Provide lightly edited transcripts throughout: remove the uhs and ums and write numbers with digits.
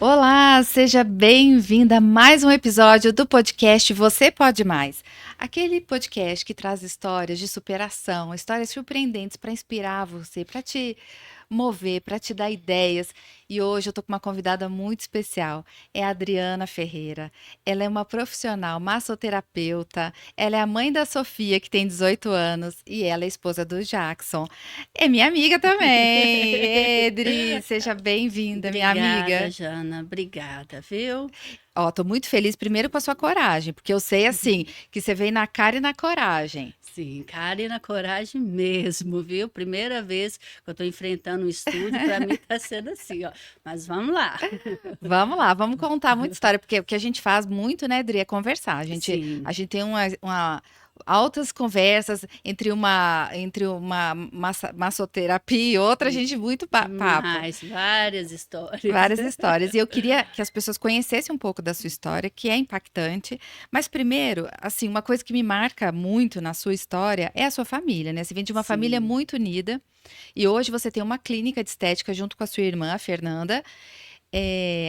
Olá, seja bem-vinda a mais um episódio do podcast Você Pode Mais. Aquele podcast que traz histórias de superação, histórias surpreendentes para inspirar você, para te mover, para te dar ideias. E hoje eu tô com uma convidada muito especial, é a Adriana Ferreira. Ela é uma profissional massoterapeuta, ela é a mãe da Sofia, que tem 18 anos, e ela é esposa do Jackson. É minha amiga também. Edri, seja bem-vinda, minha Obrigada, amiga. Jana. Obrigada, viu? Ó, tô muito feliz primeiro com a sua coragem, porque eu sei assim que você veio na cara e na coragem. Sim, cara e na coragem mesmo, viu? Primeira vez que eu tô enfrentando um estúdio, para mim tá sendo assim, ó. Mas vamos lá. Vamos lá, vamos contar muita história, porque o que a gente faz muito, né, Dri, é conversar. A Sim, gente tem altas conversas entre uma massoterapia e outra, a gente muito papo. demais, várias histórias. Várias histórias. E eu queria que as pessoas conhecessem um pouco da sua história, que é impactante. Mas primeiro, assim, uma coisa que me marca muito na sua história é a sua família, né? Você vem de uma família Sim, muito unida e hoje você tem uma clínica de estética junto com a sua irmã, a Fernanda,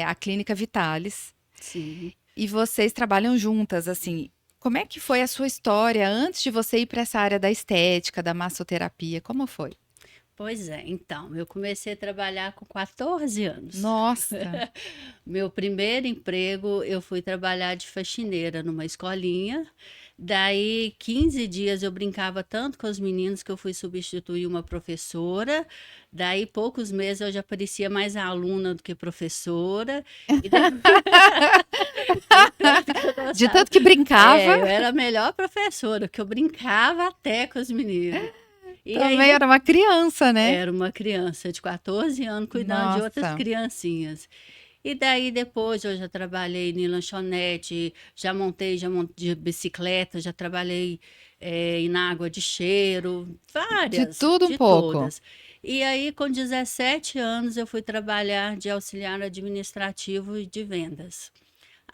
a Clínica Vitalis. sim. E vocês trabalham juntas, assim. Como é que foi a sua história antes de você ir para essa área da estética, da massoterapia? Como foi? Pois é, então, eu comecei a trabalhar com 14 anos. Nossa! Meu primeiro emprego, eu fui trabalhar de faxineira numa escolinha. Daí, 15 dias eu brincava tanto com os meninos que eu fui substituir uma professora. Daí, poucos meses eu já parecia mais aluna do que professora. E daí, de tanto que eu De gostava. tanto que brincava. Eu era a melhor professora, porque eu brincava até com os meninos. E aí, Também era uma criança, né? era uma criança de 14 anos cuidando de outras Nossa. criancinhas. E daí depois eu já trabalhei em lanchonete, já montei de bicicleta, já trabalhei em água de cheiro, De várias, tudo um de pouco. todas. E aí com 17 anos eu fui trabalhar de auxiliar administrativo e de vendas.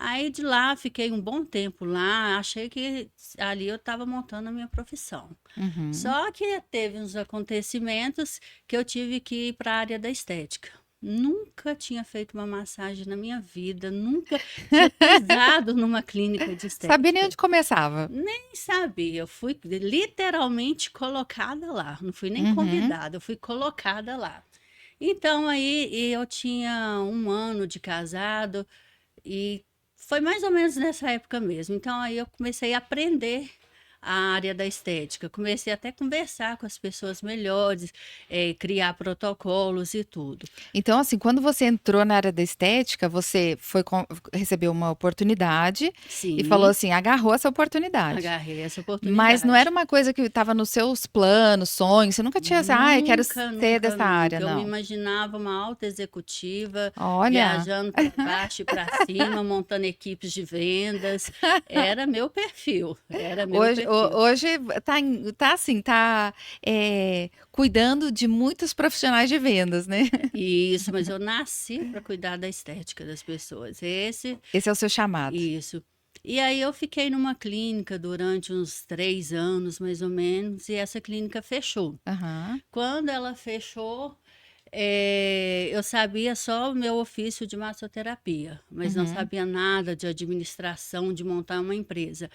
Aí de lá fiquei um bom tempo lá, achei que ali eu estava montando a minha profissão. Uhum. Só que teve uns acontecimentos que eu tive que ir para a área da estética. Nunca tinha feito uma massagem na minha vida, nunca tinha pisado numa clínica de Sabia nem estética. onde começava. Nem sabia, eu fui literalmente colocada lá, não fui nem Uhum. convidada, eu fui colocada lá. Então aí eu tinha um ano de casado e foi mais ou menos nessa época mesmo. Então aí eu comecei a aprender a área da estética. Comecei até a conversar com as pessoas melhores, criar protocolos e tudo. Então, assim, quando você entrou na área da estética, você recebeu uma oportunidade e falou Sim, assim, agarrou essa oportunidade. agarrei essa Mas não era oportunidade. uma coisa que estava nos seus planos, sonhos. Você nunca tinha assim, eu quero Nunca, ser nunca, dessa área, nunca. Eu me não. imaginava uma alta exexecutiva, Olha, viajando para baixo e para cima, montando equipes de vendas. Era meu perfil, era meu perfil. hoje tá assim, cuidando de muitos profissionais de vendas, né? Isso, mas eu nasci para cuidar da estética das pessoas. Esse é o seu chamado. Isso. E aí eu fiquei numa clínica durante uns 3 anos, mais ou menos, e essa clínica fechou. Aham. Quando ela fechou, eu sabia só o meu ofício de massoterapia, mas não Uhum. sabia nada de administração, de montar uma empresa.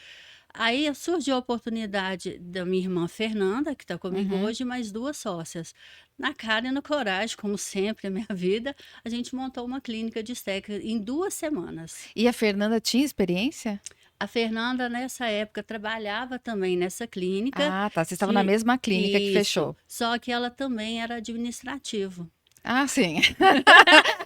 Aí surgiu a oportunidade da minha irmã Fernanda, que está comigo Uhum. hoje, e mais duas sócias. Na cara e na coragem, como sempre na minha vida, a gente montou uma clínica de estética em 2 semanas. E a Fernanda tinha experiência? A Fernanda, nessa época, trabalhava também nessa clínica, Ah, tá. Vocês estavam na que mesma clínica que isso, fechou. só que ela também era administrativo. Ah, sim.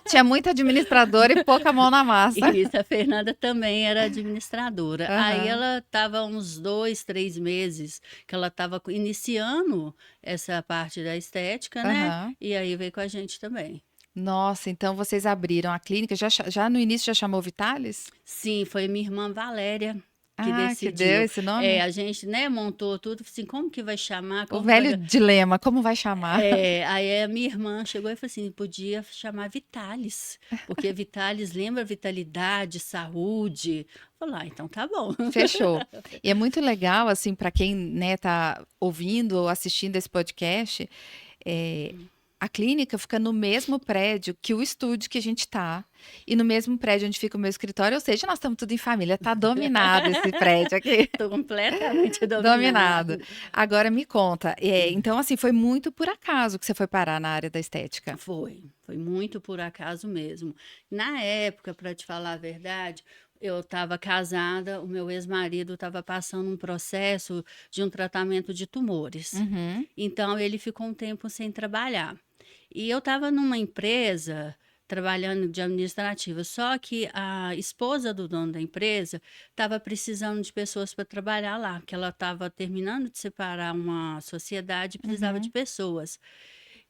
Tinha muito administrador e pouca mão na massa. Isso, a Fernanda também era administradora. Aí Aham, ela estava uns 2, 3 meses que ela estava iniciando essa parte da estética, né? aham. E aí veio com a gente também. Nossa, então vocês abriram a clínica, já no início já chamou Vitalis? Sim, foi minha irmã Valéria que Ah, que deu decidiu. esse nome? A gente, né, montou tudo, assim, como que vai chamar, O como que velho vai... dilema, como vai chamar? Aí a minha irmã chegou e falou assim, podia chamar Vitalis, porque Vitalis lembra vitalidade, saúde. Falei, ah, então tá bom. Fechou. E é muito legal, assim, para quem, né, tá ouvindo ou assistindo esse podcast, a clínica fica no mesmo prédio que o estúdio que a gente tá, e no mesmo prédio onde fica o meu escritório, ou seja, nós estamos tudo em família, tá dominado esse prédio aqui, Tô completamente dominado. dominada. Agora me conta, então assim, foi muito por acaso que você foi parar na área da estética? Foi muito por acaso mesmo. Na época, para te falar a verdade, eu estava casada, o meu ex-marido estava passando um processo de um tratamento de tumores. Uhum, Então, ele ficou um tempo sem trabalhar. E eu estava numa empresa trabalhando de administrativa, só que a esposa do dono da empresa estava precisando de pessoas para trabalhar lá, porque ela estava terminando de separar uma sociedade e precisava de uhum. pessoas.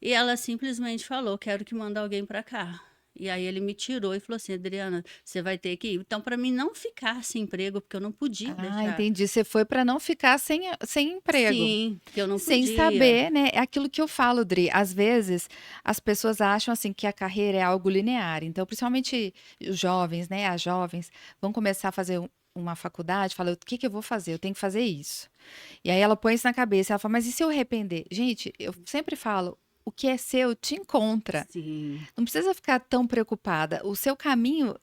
E ela simplesmente falou: "Quero que manda alguém para cá". E aí ele me tirou e falou assim: "Adriana, você vai ter que ir". Então, para mim não ficar sem emprego, porque eu não podia Ah, deixar. entendi. Você foi para não ficar sem emprego. Sim, que eu não Sem podia. saber, né? É aquilo que eu falo, Dri. Às vezes as pessoas acham assim que a carreira é algo linear. Então, principalmente os jovens, né? As jovens vão começar a fazer uma faculdade, fala, o que que eu vou fazer? Eu tenho que fazer isso. E aí ela põe isso na cabeça, ela fala, mas e se eu arrepender? Gente, eu sempre falo, o que é seu te encontra. Sim, Não precisa ficar tão preocupada. O seu caminho,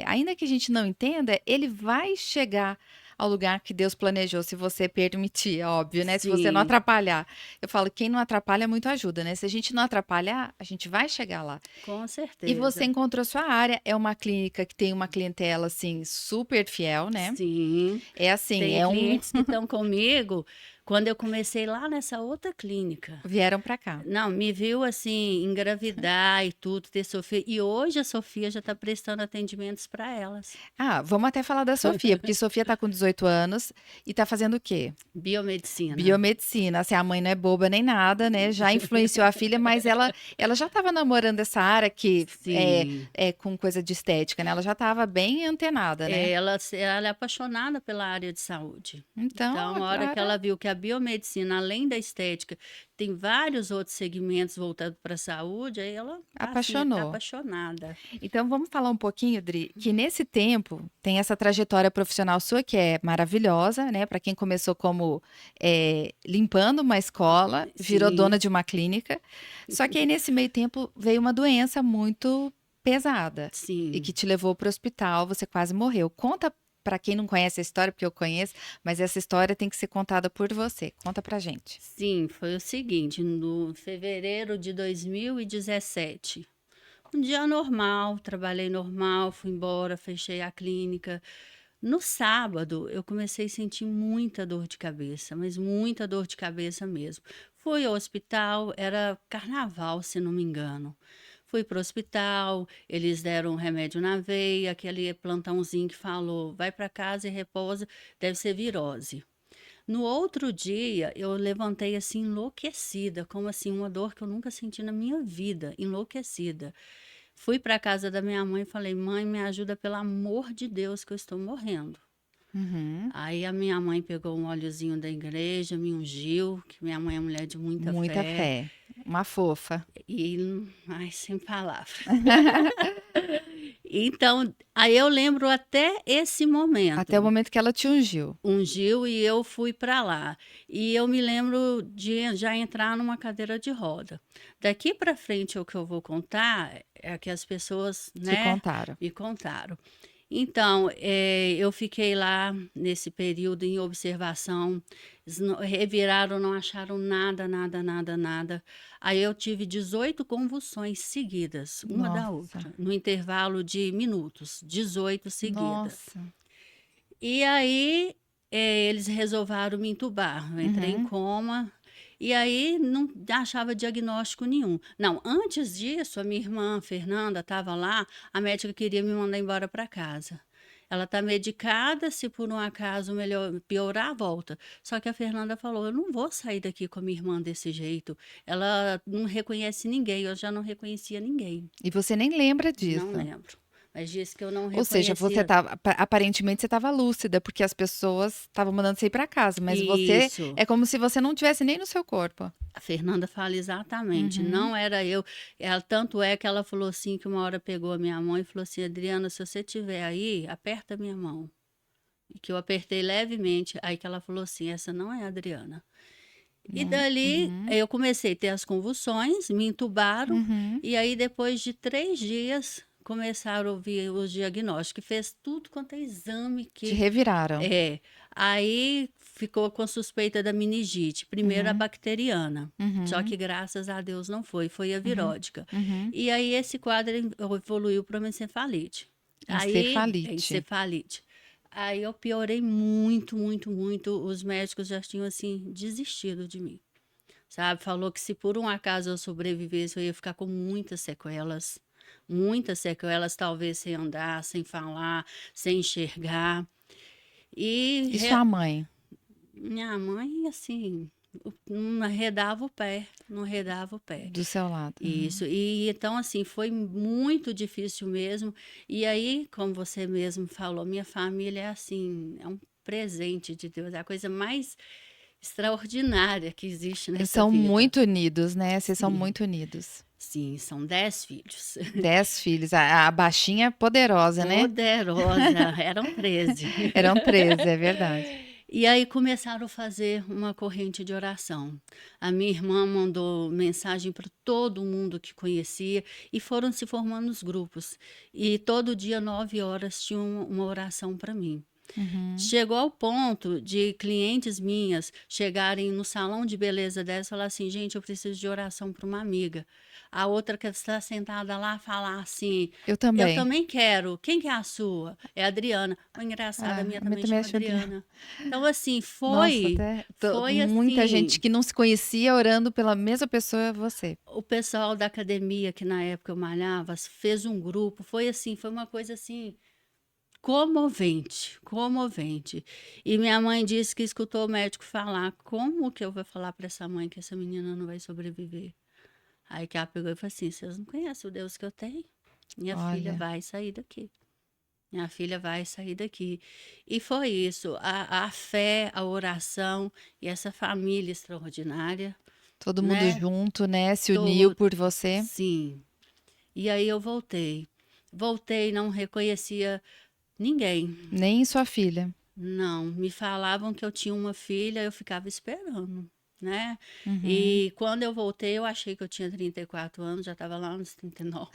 ainda que a gente não entenda, ele vai chegar ao lugar que Deus planejou, se você permitir, é óbvio, né? Se você não sim, atrapalhar. Eu falo, quem não atrapalha muito ajuda, né? Se a gente não atrapalhar, a gente vai chegar lá. com E você certeza. encontrou sua área, é uma clínica que tem uma clientela assim super fiel, né? Sim, É assim, tem é um clientes que estão comigo quando eu comecei lá nessa outra clínica. vieram para cá. Não, me viu assim, engravidar e tudo, ter Sofia. E hoje a Sofia já está prestando atendimentos para elas. Ah, vamos até falar da Sofia, porque Sofia tá com 18 anos e tá fazendo o quê? Biomedicina. Biomedicina, assim, a mãe não é boba nem nada, né? Já influenciou a filha, mas ela já estava namorando essa área que Sim. é com coisa de estética, né? Ela já estava bem antenada, né? Ela é apaixonada pela área de saúde. Então, Então, a hora que agora ela viu que a biomedicina, além da estética, tem vários outros segmentos voltados para a saúde, aí ela tá assim, tá apaixonou. apaixonada. Então, vamos falar um pouquinho, Dri, que nesse tempo tem essa trajetória profissional sua que é maravilhosa, né? Para quem começou como limpando uma escola, virou dona Sim, de uma clínica. Só que aí nesse meio tempo veio uma doença muito pesada e que sim. te levou para o hospital, você quase morreu. Conta para quem não conhece a história, porque eu conheço, mas essa história tem que ser contada por você. Conta pra gente. Sim, foi o seguinte, no fevereiro de 2017, um dia normal, trabalhei normal, fui embora, fechei a clínica. No sábado, eu comecei a sentir muita dor de cabeça, mas muita dor de cabeça mesmo. Fui ao hospital, era carnaval, se não me engano. Fui para o hospital, eles deram um remédio na veia, aquele plantãozinho que falou, vai para casa e repousa, deve ser virose. No outro dia, eu levantei assim enlouquecida, como assim, uma dor que eu nunca senti na minha vida, enlouquecida. Fui para a casa da minha mãe e falei: "Mãe, me ajuda pelo amor de Deus que eu estou morrendo". Uhum. Aí a minha mãe pegou um óleozinho da igreja, me ungiu, que minha mãe é mulher de muita Muita fé, fé. Uma fofa. e ai, sem palavras. Então, aí eu lembro até esse Até o momento. momento que ela te ungiu. Ungiu e eu fui para lá. E eu me lembro de já entrar numa cadeira de roda. Daqui para frente, o que eu vou contar é que as pessoas, Te né, contaram. me contaram. Então, eu fiquei lá nesse período em observação, eles reviraram, não acharam nada, nada, nada, nada. Aí eu tive 18 convulsões seguidas, uma da Nossa, outra, no intervalo de minutos, 18 seguidas. nossa. E aí, eles resolveram me entubar. Eu entrei em Uhum. coma, e aí não achava diagnóstico nenhum. Não, antes disso, a minha irmã Fernanda estava lá, a médica queria me mandar embora para casa. Ela está medicada, se por um acaso melhor, piorar, volta. Só que a Fernanda falou: eu não vou sair daqui com a minha irmã desse jeito. Ela não reconhece ninguém, eu já não reconhecia ninguém. E você nem lembra Não disso. lembro. Mas disse que eu não Ou seja, você reconhecia. estava, aparentemente você estava lúcida, porque as pessoas estavam mandando você ir para casa, mas você Isso. é como se você não tivesse nem no seu corpo. A Fernanda fala exatamente, Uhum. não era eu. Ela, tanto é que ela falou assim, que uma hora pegou a minha mão e falou assim: Adriana, se você estiver aí, aperta a minha mão. E que eu apertei levemente, aí que ela falou assim: essa não é a Adriana. E dali Uhum. eu comecei a ter as convulsões, me entubaram, Uhum. e aí depois de 3 dias começaram a ouvir os diagnósticos, fez tudo quanto é exame Te que reviraram. é. Aí ficou com suspeita da meningite, primeiro a Uhum. bacteriana, só Uhum. que graças a Deus não foi, foi a Uhum. virótica. Uhum. E aí esse quadro evoluiu para uma encefalite. Aí, Encefalite. encefalite. Aí eu piorei muito, muito, muito. Os médicos já tinham assim desistido de mim, sabe? Falou que se por um acaso eu sobrevivesse, eu ia ficar com muitas sequelas, talvez sem andar, sem falar, sem enxergar. E E sua mãe? minha mãe, assim, não arredava o pé, não arredava o pé. Do seu lado. Uhum. Isso. E então, assim, foi muito difícil mesmo. E aí, como você mesmo falou, minha família é assim, é um presente de Deus, é a coisa mais extraordinária que existe Eles nessa são vida. muito unidos, né? Vocês são Sim, muito unidos. sim, são 10 filhos. 10 filhos. A baixinha é poderosa, né? Poderosa, eram 13. Eram 13, é verdade. E aí começaram a fazer uma corrente de oração. A minha irmã mandou mensagem para todo mundo que conhecia e foram se formando os grupos. E todo dia, 9 horas, tinha uma oração para mim. Uhum. Chegou ao ponto de clientes minhas chegarem no salão de beleza dela e falar assim: gente, eu preciso de oração para uma amiga. A outra que está sentada lá falar assim: Eu eu também. também quero. Quem que é a sua? É a Adriana. O engraçado, a Ah, minha a minha também também é chama Adriana. Adriana. Então, assim, Nossa, foi, até foi muita gente assim. que não se conhecia orando pela mesma pessoa, você. O pessoal da academia, que na época eu malhava, fez um grupo. Foi assim, foi uma coisa assim. Comovente, comovente. E minha mãe disse que escutou o médico falar: como que eu vou falar para essa mãe que essa menina não vai sobreviver? Aí que ela pegou e falou assim: vocês não conhecem o Deus que eu tenho? Minha filha Olha, vai sair daqui. Minha filha vai sair daqui. E foi isso, a fé, a oração e essa família extraordinária, todo mundo né? junto, né? Se uniu Tô, por você. sim. E aí eu voltei. Voltei, não reconhecia ninguém. Nem sua filha. Não, me falavam que eu tinha uma filha, eu ficava esperando, né? Uhum. E quando eu voltei, eu achei que eu tinha 34 anos, já estava lá nos 39.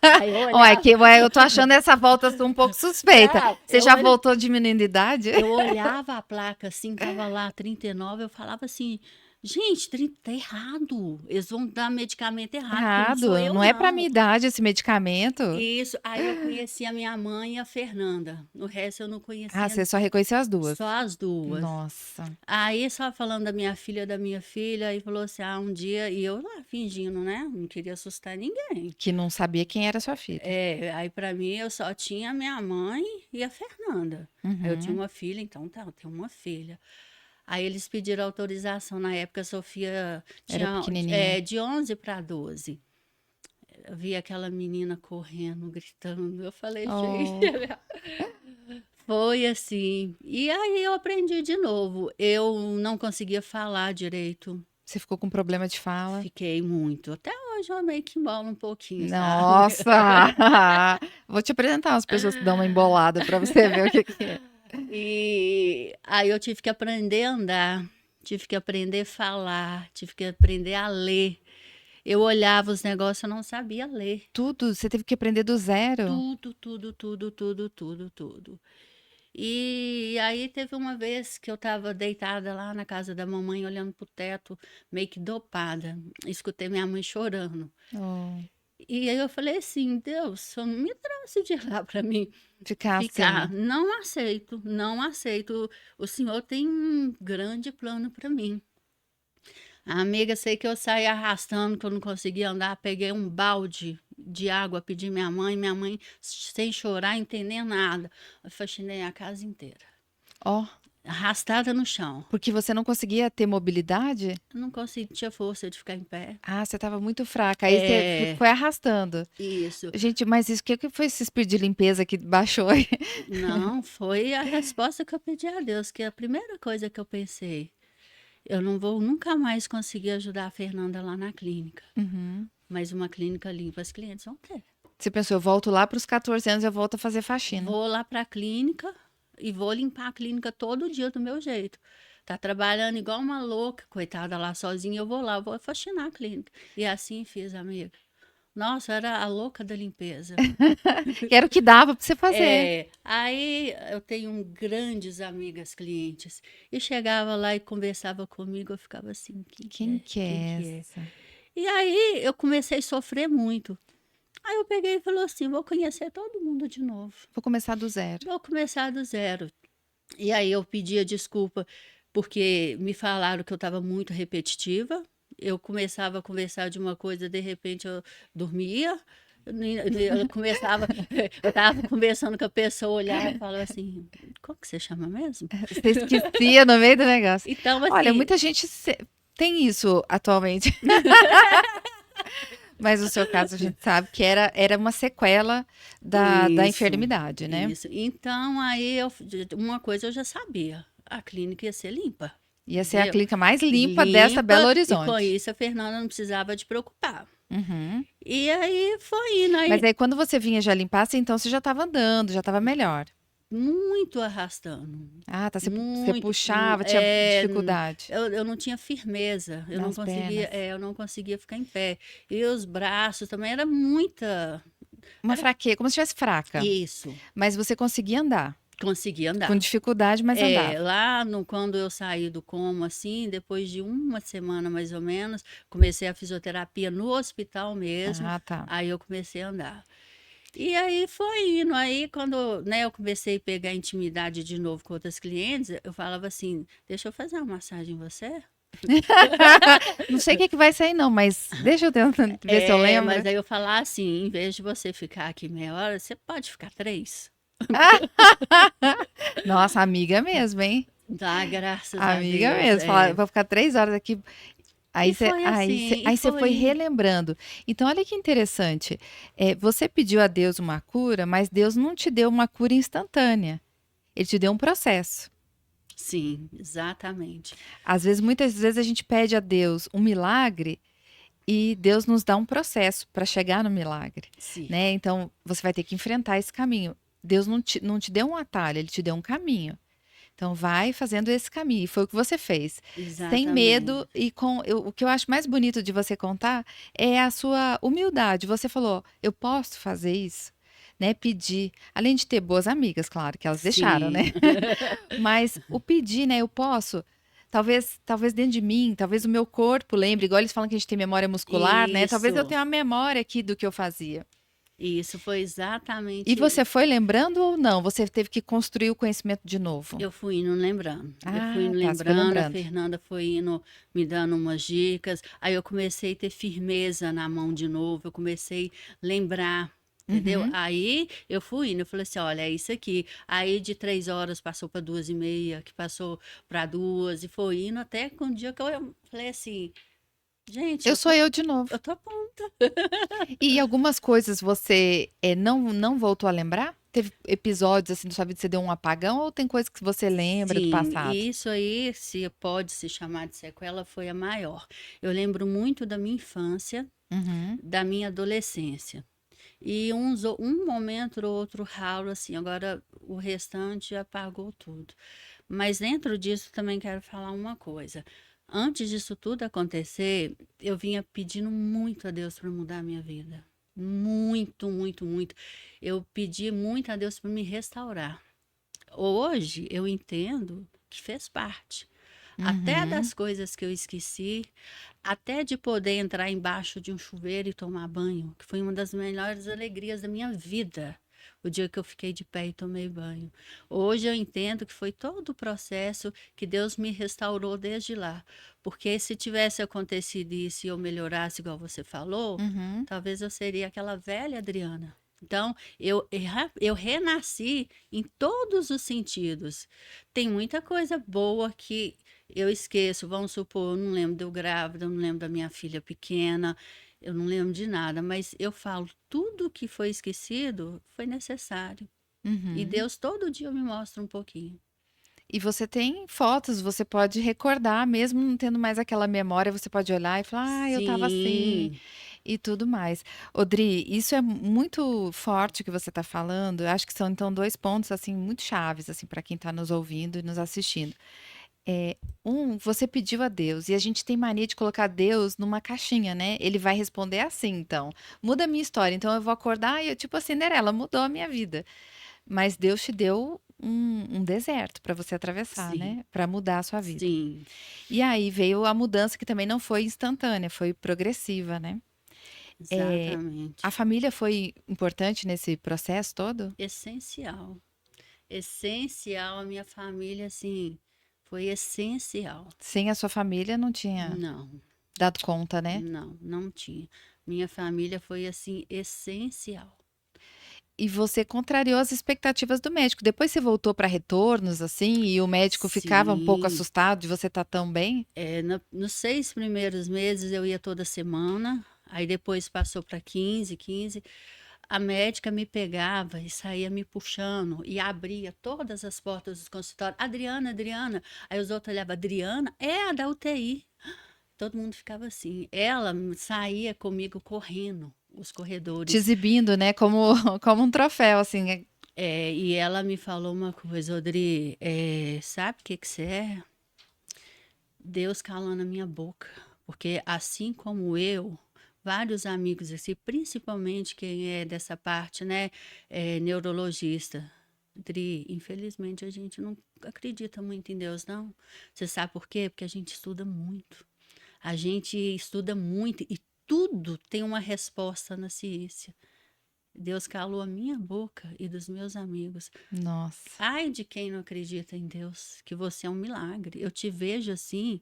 Aí eu Ó, é olhava, que ué, eu tô achando essa volta um pouco suspeita. não, Você já voltou diminuindo de idade? eu olhava a placa assim, tava lá 39, eu falava assim, gente, 30, tá errado, eles vão dar medicamento errado, porque não sou Errado. eu Não é pra minha não. idade esse medicamento. Isso, aí eu conheci a minha mãe e a Fernanda, no resto eu não Ah, conhecia você só reconheceu as duas. só as duas. Nossa. Aí, só falando da minha filha, e falou assim: ah, um dia, e eu lá fingindo, né? Não queria assustar ninguém. Que não sabia quem era sua filha. É, aí pra mim eu só tinha a minha mãe e a Fernanda. Aí eu tinha Uhum. uma filha, então tá, eu tenho uma filha. Aí eles pediram autorização. Na época a Sofia Era tinha pequenininha. de 11 para 12. Eu vi aquela menina correndo, gritando. Eu falei, gente, Oh, foi assim. E aí eu aprendi de novo. Eu não conseguia falar direito. você ficou com problema de fala? Fiquei muito. Até hoje eu meio que embolo um pouquinho, sabe? Nossa! Vou te apresentar umas pessoas que dão uma embolada pra você ver o que que é. E aí eu tive que aprender a andar, tive que aprender a falar, tive que aprender a ler. Eu olhava os negócios, eu não sabia ler. Tudo, você teve que aprender do zero. Tudo, tudo, tudo, tudo, tudo, tudo. E aí teve uma vez que eu estava deitada lá na casa da mamãe, olhando pro teto, meio que dopada. Escutei minha mãe chorando. Oh, E aí eu falei assim, Deus, só não me trouxe de lá para mim ficar ficar. assim. Não aceito, não aceito. O Senhor tem um grande plano para mim. Amiga, sei que eu saí arrastando, que eu não conseguia andar. Peguei um balde de água, pedi minha mãe, sem chorar, entender nada. Eu faxinei a casa inteira, Ó, arrastada no chão. porque você não conseguia ter mobilidade? Eu não conseguia força de ficar em pé. Ah, você estava muito fraca. Aí você É, foi arrastando. isso. Gente, mas isso que foi esse espírito de limpeza que baixou aí? Não, foi a resposta que eu pedi a Deus, que a primeira coisa que eu pensei, eu não vou nunca mais conseguir ajudar a Fernanda lá na clínica, Uhum. mas uma clínica limpa, as clientes vão ter. Você pensou, eu volto lá para os 14 anos, eu volto a fazer faxina. Vou lá para a clínica e vou limpar a clínica todo dia do meu jeito, tá trabalhando igual uma louca, coitada lá sozinha, eu vou lá, vou faxinar a clínica. E assim fiz, amiga. Nossa, eu era a louca da limpeza. Que era o que dava para você fazer. É, aí eu tenho grandes amigas clientes e chegava lá e conversava comigo, eu ficava assim, quem que Quem é? que Quem é que é? essa? E aí eu comecei a sofrer muito. Aí eu peguei e falei assim, vou conhecer todo mundo de novo. Vou começar do zero. Vou começar do zero. E aí eu pedia desculpa porque me falaram que eu estava muito repetitiva. Eu começava a conversar de uma coisa, de repente eu dormia. Eu começava, eu estava conversando com a pessoa, olhava e falava assim, como que você chama mesmo? Você esquecia no meio do negócio. Então, Olha, assim, muita gente tem isso atualmente. Mas no seu caso, a gente sabe que era uma sequela da isso, enfermidade, né? isso. Então, aí uma coisa eu já sabia, a clínica ia ser limpa, Ia ser a entendeu? clínica mais limpa dessa Belo Limpa, e com Horizonte. isso a Fernanda não precisava de preocupar. Uhum. E aí foi indo, Mas aí aí quando você vinha já limpar, então você já estava andando, já estava melhor. muito arrastando, Ah, tá. Você muito. puxava, tinha dificuldade Eu não tinha firmeza, nas pernas. eu não conseguia ficar em pé. E os braços também era muita. Uma Era fraqueza, como se estivesse fraca. isso, Mas você conseguia andar. conseguia Com andar. dificuldade, mas É, andava. lá no, quando eu saí do coma, assim, depois de uma semana mais ou menos, comecei a fisioterapia no hospital mesmo, Ah, tá. aí eu comecei a andar. E aí foi indo, aí quando, né, eu comecei a pegar intimidade de novo com outras clientes, eu falava assim, deixa eu fazer uma massagem em você? Não sei o que que vai sair, não, mas deixa eu tentar ver se eu É, lembro. mas aí eu falar assim, em vez de você ficar aqui meia hora, você pode ficar 3. Nossa, amiga mesmo, hein? Dá, graças a Amiga Deus. mesmo. Falar, É. vou ficar 3 horas aqui. E foi assim, e Aí você foi foi. relembrando. Então, olha que interessante. Você pediu a Deus uma cura, mas Deus não te deu uma cura instantânea. Ele te deu um processo. Sim, exatamente. Muitas vezes a gente pede a Deus um milagre e Deus nos dá um processo para chegar no milagre, Sim, né? Então, você vai ter que enfrentar esse caminho. Deus não te deu um atalho, ele te deu um caminho. Então, vai fazendo esse caminho. E foi o que você fez. Sem medo exatamente. e o que eu acho mais bonito de você contar é a sua humildade. Você falou, eu posso fazer isso? Né? Pedir. Além de ter boas amigas, claro, que elas deixaram, Sim, né? Mas o pedir, né? Eu posso. Talvez dentro de mim, talvez o meu corpo lembre, igual eles falam que a gente tem memória muscular, né? Talvez eu isso. tenha uma memória aqui do que eu fazia. Isso foi E exatamente. você foi lembrando ou não? Você teve que construir o conhecimento de novo? Eu fui indo lembrando. Eu fui Ah, indo tá. Você foi lembrando, a lembrando. Fernanda foi indo me dando umas dicas. Aí eu comecei a ter firmeza na mão de novo. Eu comecei a lembrar. Entendeu? Uhum. Aí eu fui indo, eu falei assim: olha, é isso aqui. Aí de 3 horas passou para 2h30, que passou para 2, e foi indo até que um dia que eu falei assim: gente, Eu sou eu de novo. eu tô pronta. E algumas coisas você não voltou a lembrar? Teve episódios assim da sua vida que você deu um apagão ou tem coisas que você lembra do Sim, passado? e isso aí, se pode se chamar de sequela, foi a maior. Eu lembro muito da minha infância, Uhum, da minha adolescência. E um momento ou outro ralo, assim, agora o restante apagou tudo. Mas dentro disso também quero falar uma coisa. Antes disso tudo acontecer, eu vinha pedindo muito a Deus para mudar a minha vida. Muito, muito, muito. Eu pedi muito a Deus para me restaurar. Hoje eu entendo que fez parte. Até uhum. das coisas que eu esqueci, até de poder entrar embaixo de um chuveiro e tomar banho, que foi uma das melhores alegrias da minha vida. O dia que eu fiquei de pé e tomei banho. Hoje eu entendo que foi todo o processo que Deus me restaurou desde lá. Porque se tivesse acontecido isso e eu melhorasse, igual você falou, Uhum. talvez eu seria aquela velha Adriana. Então, eu renasci em todos os sentidos. Tem muita coisa boa que eu esqueço, vamos supor, eu não lembro de eu grávida, eu não lembro da minha filha pequena, eu não lembro de nada, mas eu falo, tudo que foi esquecido foi necessário. E Uhum. Deus todo dia me mostra um pouquinho. E você tem fotos, você pode recordar, mesmo não tendo mais aquela memória, você pode olhar e falar, ah, eu estava assim Sim, e tudo mais. Odri, isso é muito forte o que você está falando. Eu acho que são então dois pontos assim muito chaves assim para quem está nos ouvindo e nos assistindo. Você pediu a Deus, e a gente tem mania de colocar Deus numa caixinha, né? Ele vai responder assim, então. Muda a minha história, então eu vou acordar e eu, tipo a Cinderela, mudou a minha vida. Mas Deus te deu um deserto para você atravessar, Sim, né? Para mudar a sua vida. sim, E aí veio a mudança que também não foi instantânea, foi progressiva, né? A exatamente. família foi importante nesse processo todo? Essencial. Essencial, a minha família, assim, foi essencial. Sem a sua família não tinha Não, dado conta, né? não tinha. Minha família foi, assim, essencial. E você contrariou as expectativas do médico. Depois você voltou para retornos, assim, e o médico ficava um pouco Sim, assustado de você estar tão bem? nos 6 primeiros meses eu ia toda semana, aí depois passou para 15. A médica me pegava e saía me puxando e abria todas as portas dos consultórios. Adriana, Adriana. Aí os outros olhavam, Adriana? É a da UTI. Todo mundo ficava assim. Ela saía comigo correndo os Te corredores. exibindo, né? Como, como um troféu, assim. E ela me falou uma coisa, Odri, sabe o que que você é? Deus calando a minha boca. Porque assim como eu, vários amigos, assim, principalmente quem é dessa parte, né, neurologista, Dri, infelizmente a gente não acredita muito em Deus, não. Você sabe por quê? Porque a gente estuda muito. A gente estuda muito e tudo tem uma resposta na ciência. Deus calou a minha boca e dos meus amigos. Nossa. Ai de quem não acredita em Deus, que você é um milagre. Eu te vejo assim,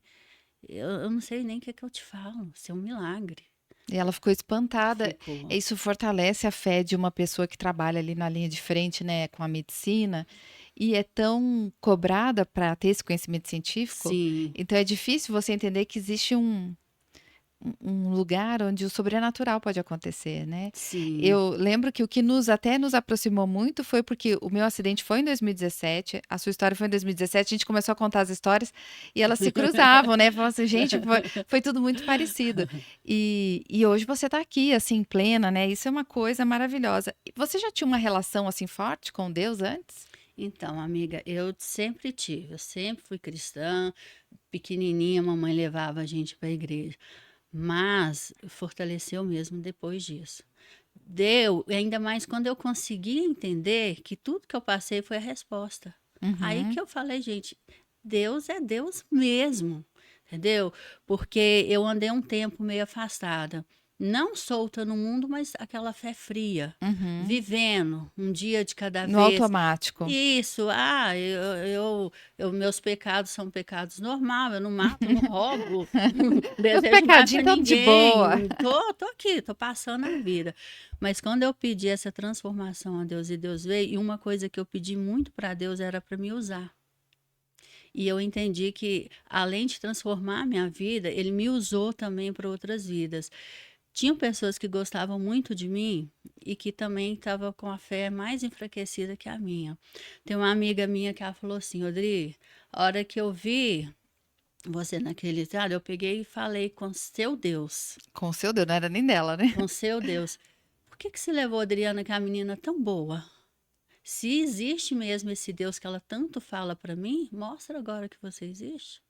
eu não sei nem o que, é que eu te falo. Você é um milagre. E ela ficou espantada. Ficou. Isso fortalece a fé de uma pessoa que trabalha ali na linha de frente, né, com a medicina, e é tão cobrada para ter esse conhecimento científico. Sim, Então é difícil você entender que existe um lugar onde o sobrenatural pode acontecer, né? sim. Eu lembro que o que até nos aproximou muito foi porque o meu acidente foi em 2017, a sua história foi em 2017, a gente começou a contar as histórias e elas se cruzavam, né? Falavam assim, gente, foi tudo muito parecido. E hoje você está aqui, assim, plena, né? Isso é uma coisa maravilhosa. Você já tinha uma relação, assim, forte com Deus antes? Então, amiga, eu sempre tive, eu sempre fui cristã, pequenininha, a mamãe levava a gente para a igreja, mas fortaleceu mesmo depois disso. Deu, e ainda mais quando eu consegui entender que tudo que eu passei foi a resposta. Aí Uhum. que eu falei, gente, Deus é Deus mesmo, entendeu? Porque eu andei um tempo meio afastada, não solta no mundo, mas aquela fé fria, Uhum. vivendo um dia de cada No vez. automático. Isso, meus pecados são pecados normal, eu não mato, não roubo, não Meus desejo mal para pecadinhos estão de boa. ninguém, tô aqui, tô passando a vida. Mas quando eu pedi essa transformação a Deus e Deus veio, e uma coisa que eu pedi muito para Deus era para me usar. E eu entendi que, além de transformar a minha vida, Ele me usou também para outras vidas. Tinham pessoas que gostavam muito de mim e que também estavam com a fé mais enfraquecida que a minha. Tem uma amiga minha que ela falou assim, Odri, a hora que eu vi você naquele estado, eu peguei e falei com seu Deus, Com o seu Deus, não era nem dela, né? com seu Deus. Por que que você levou a Adriana, que é uma menina tão boa? Se existe mesmo esse Deus que ela tanto fala para mim, mostra agora que você existe.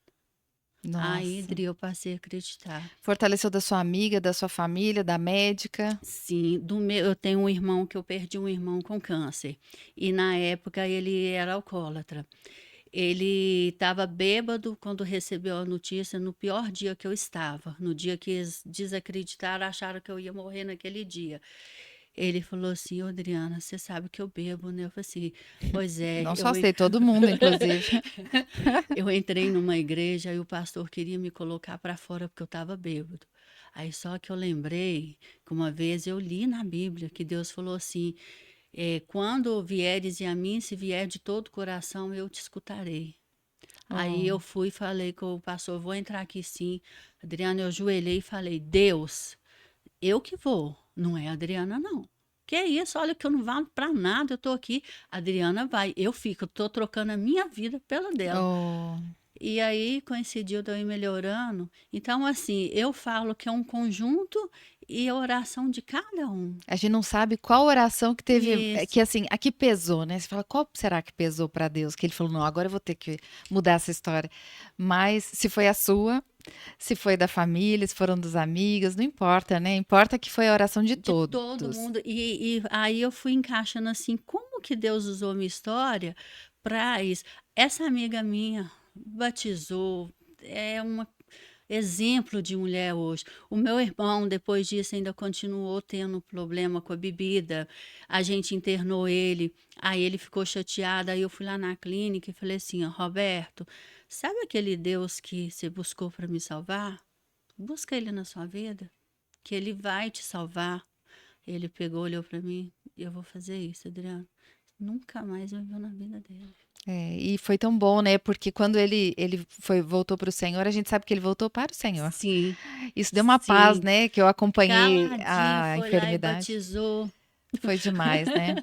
Aí, Nossa. Adri, eu passei a acreditar. Fortaleceu da sua amiga, da sua família, da médica. Sim, eu tenho um irmão que eu perdi um irmão com câncer. E na época ele era alcoólatra. Ele estava bêbado quando recebeu a notícia no pior dia que eu estava, no dia que eles desacreditaram, acharam que eu ia morrer naquele dia. Ele falou assim, "Ô, Adriana, você sabe que eu bebo, né? Eu falei assim, pois é, Não só sei, todo mundo, inclusive. eu entrei numa igreja e o pastor queria me colocar para fora porque eu estava bêbado. Aí só que eu lembrei que uma vez eu li na Bíblia que Deus falou assim, quando vieres e a mim, se vier de todo o coração, eu te escutarei. Aí Oh, eu fui e falei com o pastor, vou entrar aqui sim. Adriana, eu ajoelhei e falei, Deus, eu que vou, não é a Adriana não. Que é isso, olha que eu não valo para nada, eu tô aqui. A Adriana vai, eu fico, eu tô trocando a minha vida pela dela. oh. E aí coincidiu de eu ir melhorando. Então, assim, eu falo que é um conjunto e a oração de cada um. A gente não sabe qual oração que teve, Isso. que assim, a que pesou, né? Você fala, qual será que pesou para Deus? Que ele falou, não, agora eu vou ter que mudar essa história. Mas se foi a sua, se foi da família, se foram dos amigos, não importa, né? Importa que foi a oração de De todo todos. mundo. E aí eu fui encaixando assim, como que Deus usou a minha história para isso? Essa amiga minha batizou, é um exemplo de mulher hoje. O meu irmão, depois disso, ainda continuou tendo problema com a bebida. A gente internou ele, aí ele ficou chateado. Aí eu fui lá na clínica e falei assim: ó, Roberto, sabe aquele Deus que você buscou para me salvar? Busca ele na sua vida, que ele vai te salvar. Ele pegou, olhou para mim, eu vou fazer isso, Adriano. Nunca mais me viu na vida dele. É, e foi tão bom, né? Porque quando ele voltou para o Senhor, a gente sabe que ele voltou para o Senhor. Sim, Isso deu uma paz, sim. né? Que eu acompanhei Caladinho, a foi lá e enfermidade. batizou. Foi demais, né?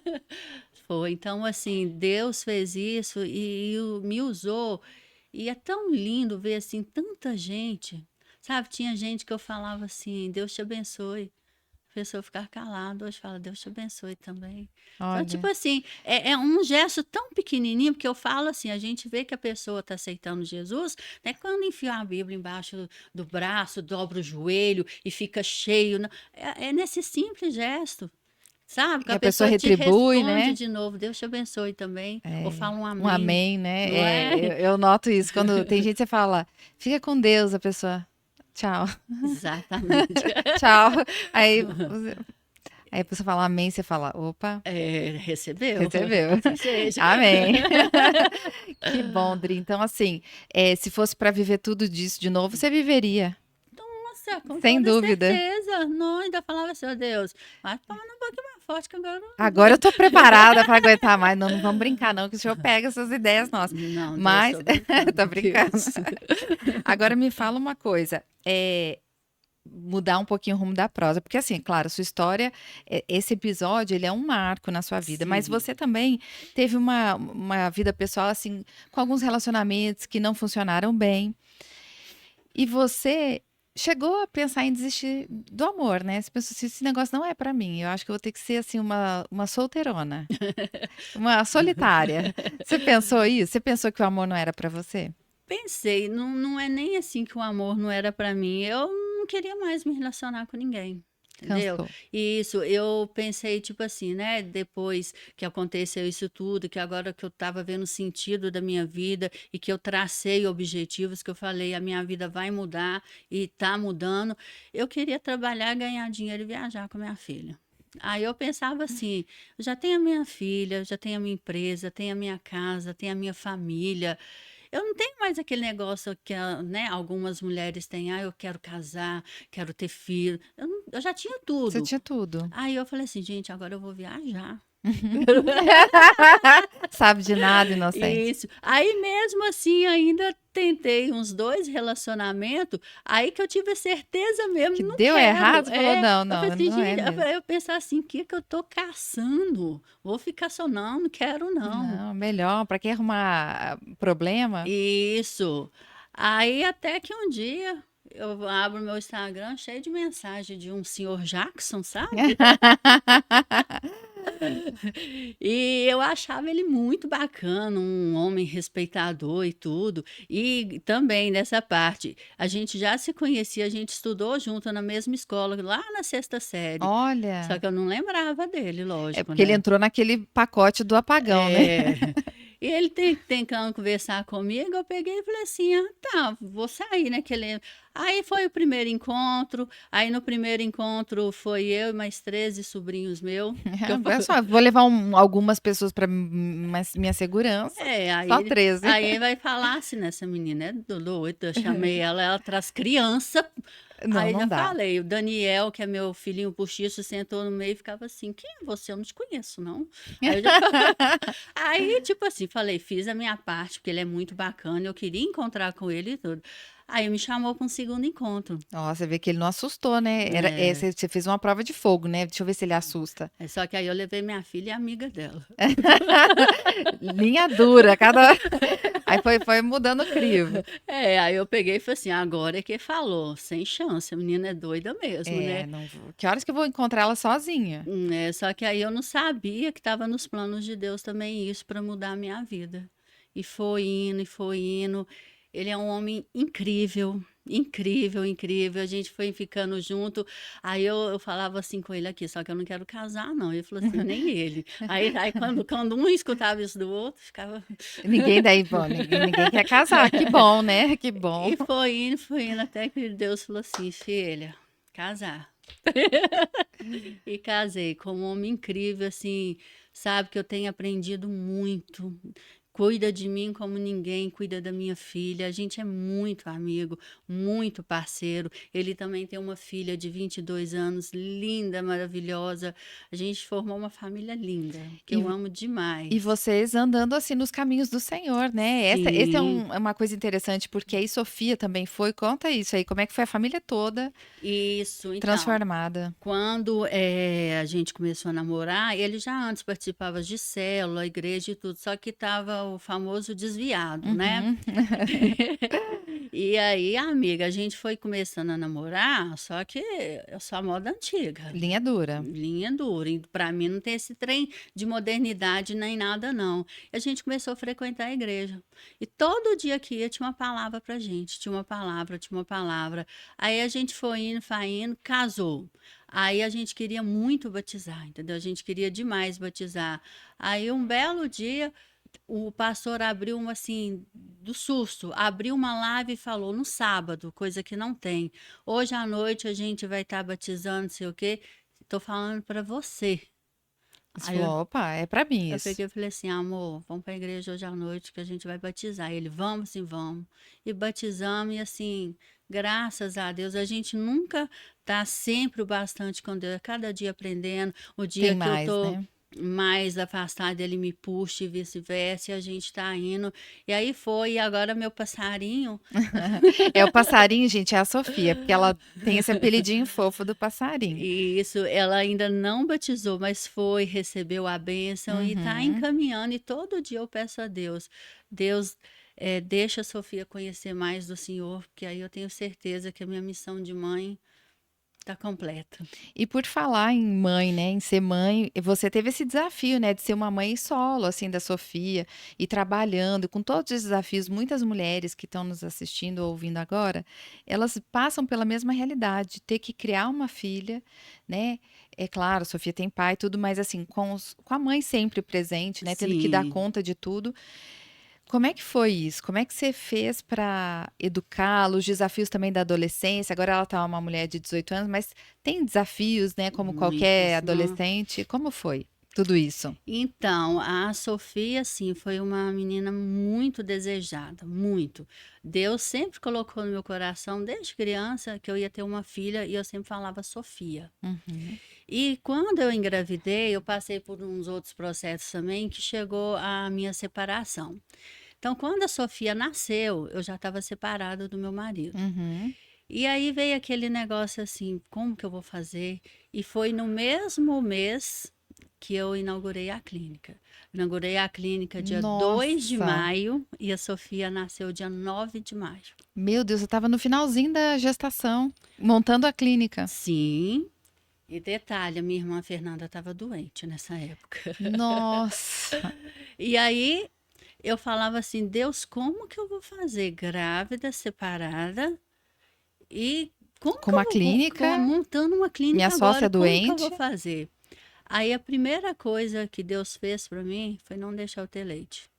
Foi. Então, assim, Deus fez isso me usou. E é tão lindo ver, assim, tanta gente. Sabe, tinha gente que eu falava assim, Deus te abençoe. A pessoa ficar calada, hoje fala, Deus te abençoe também. Então, tipo Olha, assim, é um gesto tão pequenininho, porque eu falo assim, a gente vê que a pessoa está aceitando Jesus, né? Quando enfia a Bíblia embaixo do braço, dobra o joelho e fica cheio. É nesse simples gesto, sabe? Que que a a pessoa pessoa te retribui, responde né? de novo, Deus te abençoe também, ou É, fala um um amém, amém, né? não É, é? eu noto isso. Quando tem gente que você fala, fica com Deus, a pessoa, tchau, Exatamente. tchau. Aí, aí a pessoa fala amém, você fala, opa, É, recebeu, recebeu. assim seja. Amém. Que bom, Dri. Então, assim, se fosse para viver tudo disso de novo, você viveria, Nossa, com sem toda dúvida. certeza. Não, ainda falava assim, ó Deus, mas palma um pouquinho mais forte que agora Agora eu tô preparada para aguentar mais. Não, não vamos brincar, não, que o senhor pega essas ideias nossas. não, Deus, Mas, tô brincando tô aqui. brincando. Agora me fala uma coisa. Mudar um pouquinho o rumo da prosa, porque assim, claro, sua história, esse episódio, ele é um marco na sua vida, mas Sim. você também teve uma vida pessoal, assim, com alguns relacionamentos que não funcionaram bem, e você chegou a pensar em desistir do amor, né? Você pensou assim, esse negócio não é pra mim, eu acho que eu vou ter que ser, assim, uma solteirona, uma solitária. Você pensou isso? Você pensou que o amor não era pra você? Pensei, não é nem assim que o amor não era para mim. Eu não queria mais me relacionar com ninguém. Entendeu? Cansou. Isso, eu pensei, tipo assim, né? Depois que aconteceu isso tudo, que agora que eu estava vendo o sentido da minha vida e que eu tracei objetivos, que eu falei, a minha vida vai mudar e tá mudando, eu queria trabalhar, ganhar dinheiro e viajar com a minha filha. Aí eu pensava assim, eu já tenho a minha filha, eu já tenho a minha empresa, tenho a minha casa, tenho a minha família. Eu não tenho mais aquele negócio que, né, algumas mulheres têm, eu quero casar, quero ter filho. Eu já tinha Você tudo. tinha tudo. Aí eu falei assim, gente, agora eu vou viajar. Sabe de nada, inocente. Isso. Aí mesmo assim, ainda tentei uns 2 relacionamentos, aí que eu tive a certeza Que mesmo, não deu quero. errado, você falou, não, Eu falei não, assim, não é gente, mesmo. eu pensar assim, o que que eu tô caçando? Vou ficar só, não quero não. Não, melhor, para que arrumar problema? Isso. Aí até que um dia eu abro meu Instagram cheio de mensagem de um senhor Jackson, sabe? E eu achava ele muito bacana, um homem respeitador e tudo. E também nessa parte, a gente já se conhecia, a gente estudou junto na mesma escola, lá na sexta série. Só Olha, que eu não lembrava dele, é lógico, porque ele né? entrou naquele pacote do apagão, né? É. E ele tentando conversar comigo, eu peguei e falei assim: ah, tá, vou sair, né? Aí foi o primeiro encontro. Aí no primeiro encontro foi eu e mais 13 sobrinhos meus. Que eu... Olha só, vou levar algumas pessoas para minha segurança. É, Só 13. aí ele vai falar assim: nessa menina é doida. Eu chamei ela traz criança. Não, Aí não já dá. falei, o Daniel, que é meu filhinho postiço, sentou no meio e ficava assim: quem é você? Eu não te conheço, não. Aí eu já Aí, tipo assim, falei, fiz a minha parte, porque ele é muito bacana, eu queria encontrar com ele e tudo. Aí me chamou para um segundo encontro. Nossa, você vê que ele não assustou, né? É, Você fez uma prova de fogo, né? Deixa eu ver se ele assusta. só que aí eu levei minha filha e a amiga dela. Linha dura, cada. Aí foi mudando o crivo. Aí eu peguei e falei assim, agora é que falou, sem chance, a menina é doida mesmo, né? Não vou. Que horas que eu vou encontrar ela sozinha? Só que aí eu não sabia que estava nos planos de Deus também isso para mudar a minha vida. E foi indo, e foi indo. Ele é um homem incrível, incrível, incrível. A gente foi ficando junto. Aí eu falava assim com ele aqui, só que eu não quero casar, não. Ele falou assim, nem ele. Aí quando um escutava isso do outro, ficava. Ninguém daí, bom, ninguém quer casar. Que bom, né? Que bom. E foi indo, até que Deus falou assim, filha, casar. E casei com um homem incrível, assim, sabe, que eu tenho aprendido muito. Cuida de mim como ninguém cuida da minha filha. A gente é muito amigo, muito parceiro. Ele também tem uma filha de 22 anos, linda, maravilhosa. A gente formou uma família linda, que eu E, amo e demais. vocês andando assim nos caminhos do Senhor, né? Esse Sim, é uma coisa interessante, porque aí Sofia também foi. Conta isso aí, como é que foi a família toda isso, então. transformada? Quando a gente começou a namorar, ele já antes participava de célula, igreja e tudo, só que estava o famoso desviado, né? Uhum. E aí, amiga, a gente foi começando a namorar, só que eu sou a moda antiga, Linha dura. linha dura. E para mim não tem esse trem de modernidade nem nada, não. E a gente começou a frequentar a igreja. E todo dia que ia tinha uma palavra pra gente, tinha uma palavra, tinha uma palavra. Aí a gente foi indo, casou. Aí a gente queria muito batizar, entendeu? A gente queria demais batizar. Aí um belo dia o pastor abriu uma assim, do susto, abriu uma live e falou no sábado, coisa que não tem. Hoje à noite a gente vai estar batizando, não sei o quê. Tô falando para você. Você Aí eu, falou, opa, é pra mim eu isso. peguei e falei assim, amor, vamos para a igreja hoje à noite que a gente vai batizar. Ele, vamos sim, vamos. E batizamos, e assim, graças a Deus, a gente nunca tá sempre o bastante com Deus, é cada dia aprendendo. O Tem dia que eu mais, tô né? mais afastada, ele me puxa e vice-versa, e a gente tá indo. E aí foi, e agora meu passarinho. É o passarinho, gente, é a Sofia, porque ela tem esse apelidinho fofo do passarinho. E isso, ela ainda não batizou, mas foi, recebeu a bênção e está Uhum. encaminhando. E todo dia eu peço a Deus, Deus, deixa a Sofia conhecer mais do Senhor, porque aí eu tenho certeza que a minha missão de mãe está completa. E por falar em mãe, né, em ser mãe, você teve esse desafio, né, de ser uma mãe solo, assim, da Sofia, e trabalhando com todos os desafios. Muitas mulheres que estão nos assistindo ou ouvindo agora, elas passam pela mesma realidade, ter que criar uma filha, né? É claro, a Sofia tem pai e tudo, mas assim, com a mãe sempre presente, né, tendo que dar Sim, conta de tudo. Como é que foi isso? Como é que você fez para educá-la, os desafios também da adolescência? Agora ela tá uma mulher de 18 anos, mas tem desafios, né, como qualquer muitos, não? adolescente. Como foi tudo isso? Então, a Sofia, assim, foi uma menina muito desejada, muito. Deus sempre colocou no meu coração, desde criança, que eu ia ter uma filha e eu sempre falava Sofia. Uhum. E quando eu engravidei, eu passei por uns outros processos também que chegou à minha separação. Então, quando a Sofia nasceu, eu já estava separada do meu marido. Uhum. E aí veio aquele negócio assim, como que eu vou fazer? E foi no mesmo mês que eu inaugurei a clínica. Inaugurei a clínica dia 2 de Nossa, maio e a Sofia nasceu dia 9 de maio. meu Deus, eu estava no finalzinho da gestação, montando a clínica. Sim, e detalhe, a minha irmã Fernanda estava doente nessa época. Nossa, E aí eu falava assim, Deus, como que eu vou fazer grávida, separada e como com que eu uma vou clínica, montando uma minha clínica sócia agora? Como que eu vou doente. fazer? Aí a primeira coisa que Deus fez para mim foi não deixar eu ter leite.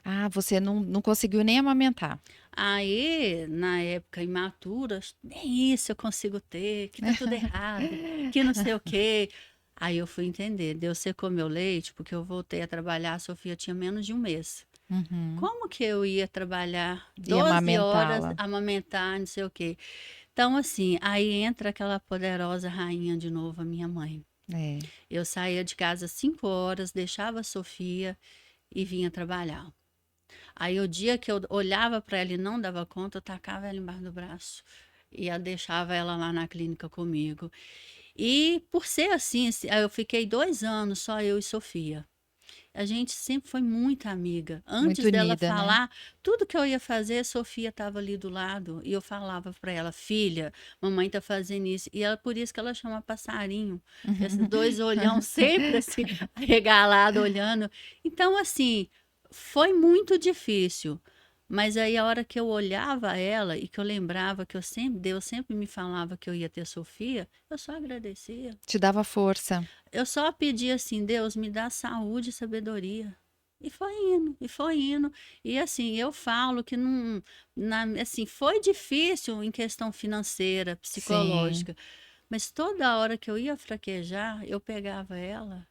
Ah, você não conseguiu nem amamentar. Aí, na época imatura, nem isso eu consigo ter, que tá tudo errado, que não sei o quê. Aí eu fui entender, Deus secou meu leite, porque eu voltei a trabalhar, a Sofia tinha menos de um mês. Uhum. Como que eu ia trabalhar E 12 horas, amamentá-la. amamentar, não sei o quê? Então, assim, aí entra aquela poderosa rainha de novo, a minha mãe. É. Eu saía de casa às 5 horas, deixava a Sofia e vinha trabalhar. Aí o dia que eu olhava para ela e não dava conta, eu tacava ela embaixo do braço e eu deixava ela lá na clínica comigo. E por ser assim, eu fiquei 2 anos só eu e Sofia. A gente sempre foi muito amiga. Muito Antes dela unida, né? falar, tudo que eu ia fazer, a Sofia estava ali do lado. E eu falava para ela, filha, mamãe tá fazendo isso. E ela, por isso que ela chama passarinho. Esses dois olhão sempre assim, arregalado, olhando. Então, assim, foi muito difícil. Mas aí a hora que eu olhava ela e que eu lembrava que Deus sempre me falava que eu ia ter Sofia, eu só agradecia. Te dava força. Eu só pedi assim, Deus, me dá saúde e sabedoria. E foi indo, e foi indo. E assim, eu falo que não, assim, foi difícil em questão financeira, Sim. psicológica, mas toda hora que eu ia fraquejar, eu pegava ela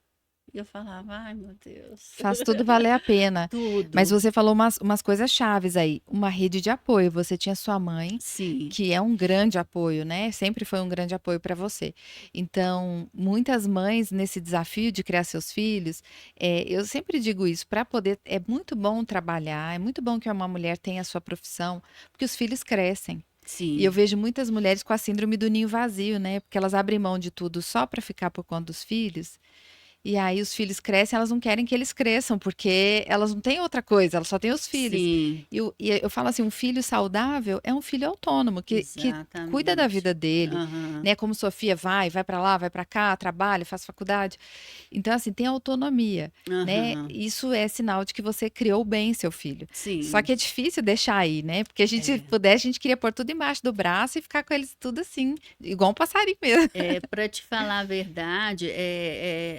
e eu falava, ai meu Deus, Faz tudo valer a pena. Mas tudo. você falou umas coisas chaves aí. Uma rede de apoio. Você tinha sua mãe, Sim, que é um grande apoio, né? Sempre foi um grande apoio para você. Então, muitas mães, nesse desafio de criar seus filhos, eu sempre digo isso, para poder. É muito bom trabalhar, é muito bom que uma mulher tenha a sua profissão, porque os filhos crescem. E eu sim. vejo muitas mulheres com a síndrome do ninho vazio, né? Porque elas abrem mão de tudo só para ficar por conta dos filhos. E aí os filhos crescem, elas não querem que eles cresçam, porque elas não têm outra coisa, elas só têm os filhos. Sim, E eu falo assim, um filho saudável é um filho autônomo, que cuida da exatamente. vida dele, Aham, né? Como Sofia vai para lá, vai para cá, trabalha, faz faculdade. Então, assim, tem autonomia, né? aham. Isso é sinal de que você criou bem seu filho. Só Sim, que é difícil deixar aí, né? Porque a gente é. pudesse, a gente queria pôr tudo embaixo do braço e ficar com eles tudo assim, igual um passarinho mesmo. É, para te falar a verdade,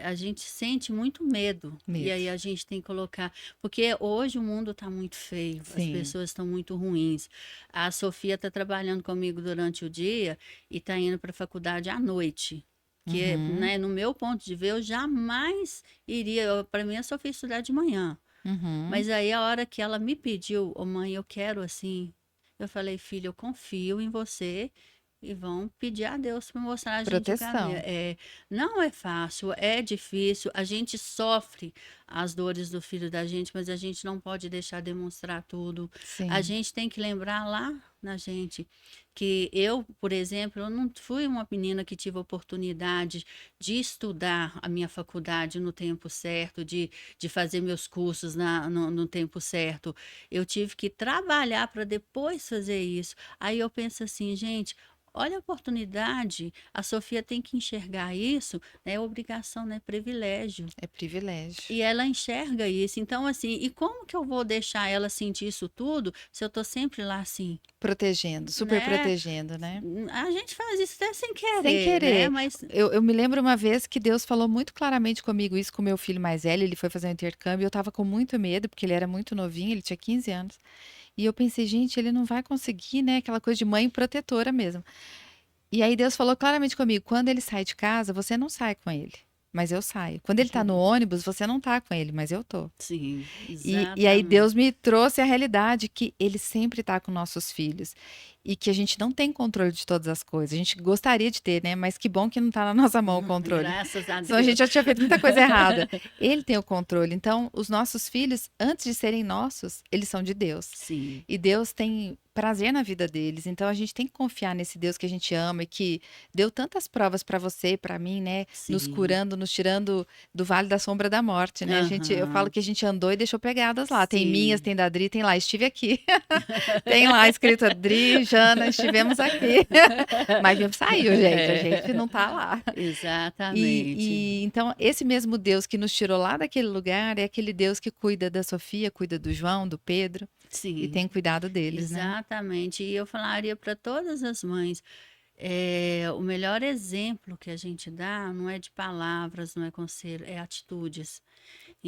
a gente sente muito medo. E Medo. aí a gente tem que colocar. Porque hoje o mundo está muito feio, as Sim. pessoas estão muito ruins. A Sofia está trabalhando comigo durante o dia e está indo para a faculdade à noite. Que, Uhum. né, no meu ponto de ver, eu jamais iria. Para mim, eu só fiz estudar de manhã. Uhum. Mas aí a hora que ela me pediu, ô mãe, eu quero assim. Eu falei, filha, eu confio em você e vão pedir a Deus para mostrar a gente o caminho. Proteção. Não é fácil, é difícil, a gente sofre as dores do filho da gente, mas a gente não pode deixar demonstrar tudo. A Sim, gente tem que lembrar lá na gente que eu, por exemplo, eu não fui uma menina que tive oportunidade de estudar a minha faculdade no tempo certo, de fazer meus cursos no tempo certo. Eu tive que trabalhar para depois fazer isso. Aí eu penso assim, gente, olha a oportunidade, a Sofia tem que enxergar isso, né? É obrigação, né? Privilégio. é privilégio. E ela enxerga isso. Então, assim, e como que eu vou deixar ela sentir isso tudo se eu tô sempre lá assim, Protegendo, super né? protegendo, né? A gente faz isso até sem Sem querer, né? querer. Mas Eu me lembro uma vez que Deus falou muito claramente comigo isso com meu filho mais velho. Ele foi fazer um intercâmbio. Eu tava com muito medo, porque ele era muito novinho, ele tinha 15 anos. E eu pensei, gente, ele não vai conseguir, né? Aquela coisa de mãe protetora mesmo. E aí Deus falou claramente comigo: quando ele sai de casa, você não sai com ele, mas eu saio. Quando ele tá no ônibus, você não tá com ele, mas eu tô. sim, E aí Deus exatamente. me trouxe a realidade que Ele sempre está com nossos filhos e que a gente não tem controle de todas as coisas. A gente gostaria de ter, né? Mas que bom que não está na nossa mão o controle. Graças a Senão a gente Deus. já tinha feito muita coisa errada. Ele tem o controle. Então, os nossos filhos, antes de serem nossos, eles são de Deus. Sim, E Deus tem prazer na vida deles. Então, a gente tem que confiar nesse Deus que a gente ama e que deu tantas provas para você e para mim, né? Nos sim. curando, nos tirando do vale da sombra da morte, né? Eu falo Aham, que a gente andou e deixou pegadas lá. Tem minhas, sim. tem da Adri, tem lá. Estive aqui. Tem lá escrito Adri, Jana, estivemos aqui. Mas viemos saiu, gente. A gente É, não tá lá. exatamente. Então, esse mesmo Deus que nos tirou lá daquele lugar é aquele Deus que cuida da Sofia, cuida do João, do Pedro e Sim, tem cuidado deles, né? exatamente. E eu falaria para todas as mães, o melhor exemplo que a gente dá não é de palavras, não é conselho, é atitudes.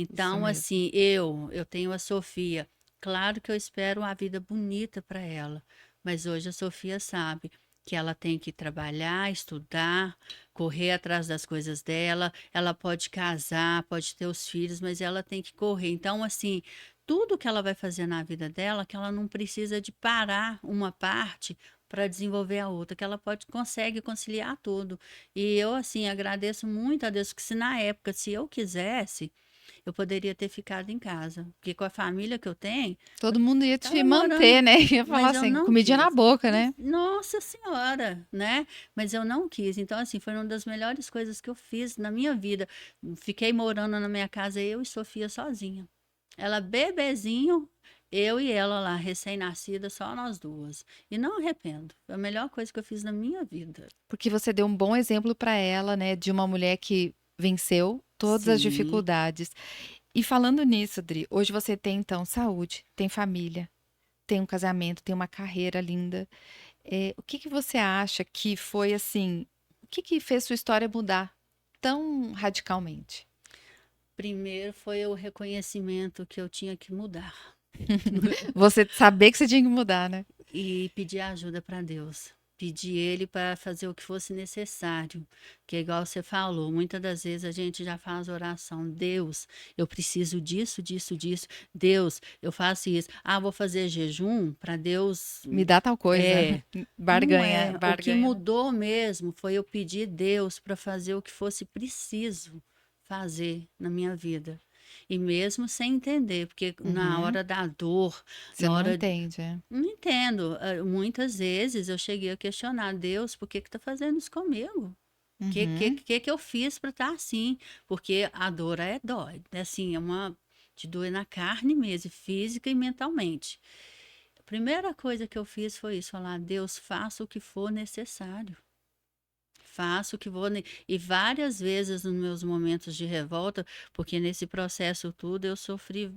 Isso Então, mesmo. assim, eu tenho a Sofia. Claro que eu espero uma vida bonita para ela, mas hoje a Sofia sabe que ela tem que trabalhar, estudar, correr atrás das coisas dela. Ela pode casar, pode ter os filhos, mas ela tem que correr. Então, assim, tudo que ela vai fazer na vida dela, que ela não precisa de parar uma parte para desenvolver a outra, que ela consegue conciliar tudo. E eu, assim, agradeço muito a Deus, que se na época, se eu quisesse. eu poderia ter ficado em casa. Porque com a família que eu tenho, Todo mundo ia te tava morando, manter, né? Ia falar mas eu assim, não comidinha na quis. boca, né? Nossa Senhora, né? Mas eu não quis. Então, assim, foi uma das melhores coisas que eu fiz na minha vida. Fiquei morando na minha casa, eu e Sofia sozinha. Ela bebezinho, eu e ela lá, recém-nascida, só nós duas. E não arrependo. Foi a melhor coisa que eu fiz na minha vida. Porque você deu um bom exemplo para ela, né? De uma mulher que venceu todas as Sim, dificuldades. E falando nisso, Dri, hoje você tem então saúde, tem família, tem um casamento, tem uma carreira linda. O que que você acha que foi assim? O que que fez sua história mudar tão radicalmente? primeiro foi o reconhecimento que eu tinha que mudar. Você saber que você tinha que mudar, né? E pedir ajuda para Deus. Pedir Ele para fazer o que fosse necessário. Que é igual você falou, muitas das vezes a gente já faz oração. Deus, eu preciso disso, disso, disso. Deus, eu faço isso. Ah, vou fazer jejum para Deus. Me dá tal coisa. É, não Barganha, é. O que barganha, né? mudou mesmo foi eu pedir Deus para fazer o que fosse preciso fazer na minha vida. E mesmo sem entender, porque na Uhum. hora da dor, Você na não hora entende, é. não entendo. Muitas vezes eu cheguei a questionar Deus, por que que tá fazendo isso comigo? Uhum. Que eu fiz para estar assim? Porque a dor é dói, é assim, é uma de doer na carne mesmo, física e mentalmente. A primeira coisa que eu fiz foi isso, falar, Deus, faça o que for necessário. Faço o que vou. E várias vezes nos meus momentos de revolta, porque nesse processo tudo eu sofri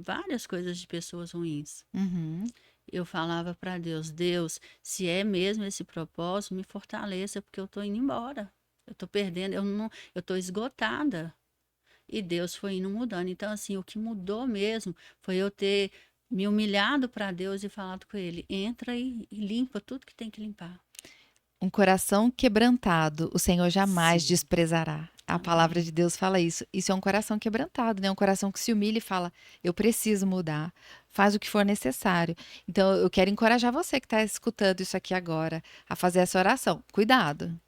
várias coisas de pessoas ruins. Uhum. Eu falava para Deus, Deus, se é mesmo esse propósito, me fortaleça, porque eu estou indo embora. Eu estou perdendo, eu não, eu estou esgotada. E Deus foi indo mudando. Então, assim, o que mudou mesmo foi eu ter me humilhado para Deus e falado com Ele, entra e limpa tudo que tem que limpar. Um coração quebrantado, o Senhor jamais Sim, desprezará. A palavra amém. de Deus fala isso. Isso é um coração quebrantado, né? Um coração que se humilha e fala: eu preciso mudar. Faz o que for necessário. Então, eu quero encorajar você que está escutando isso aqui agora a fazer essa oração. Cuidado.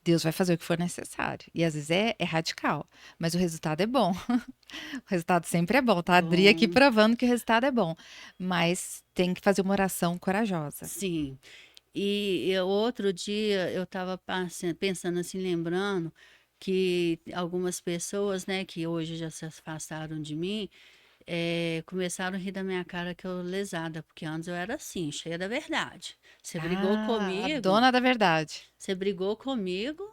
Deus vai fazer o que for necessário. E às vezes é radical, mas o resultado é bom. O resultado sempre é bom, tá? A Adri aqui Bom, provando que o resultado é bom. Mas tem que fazer uma oração corajosa. sim. Outro dia eu estava pensando assim, lembrando que algumas pessoas, né, que hoje já se afastaram de mim, começaram a rir da minha cara que eu lesada, porque antes eu era assim, cheia da verdade. Ah, a dona da verdade. Você brigou comigo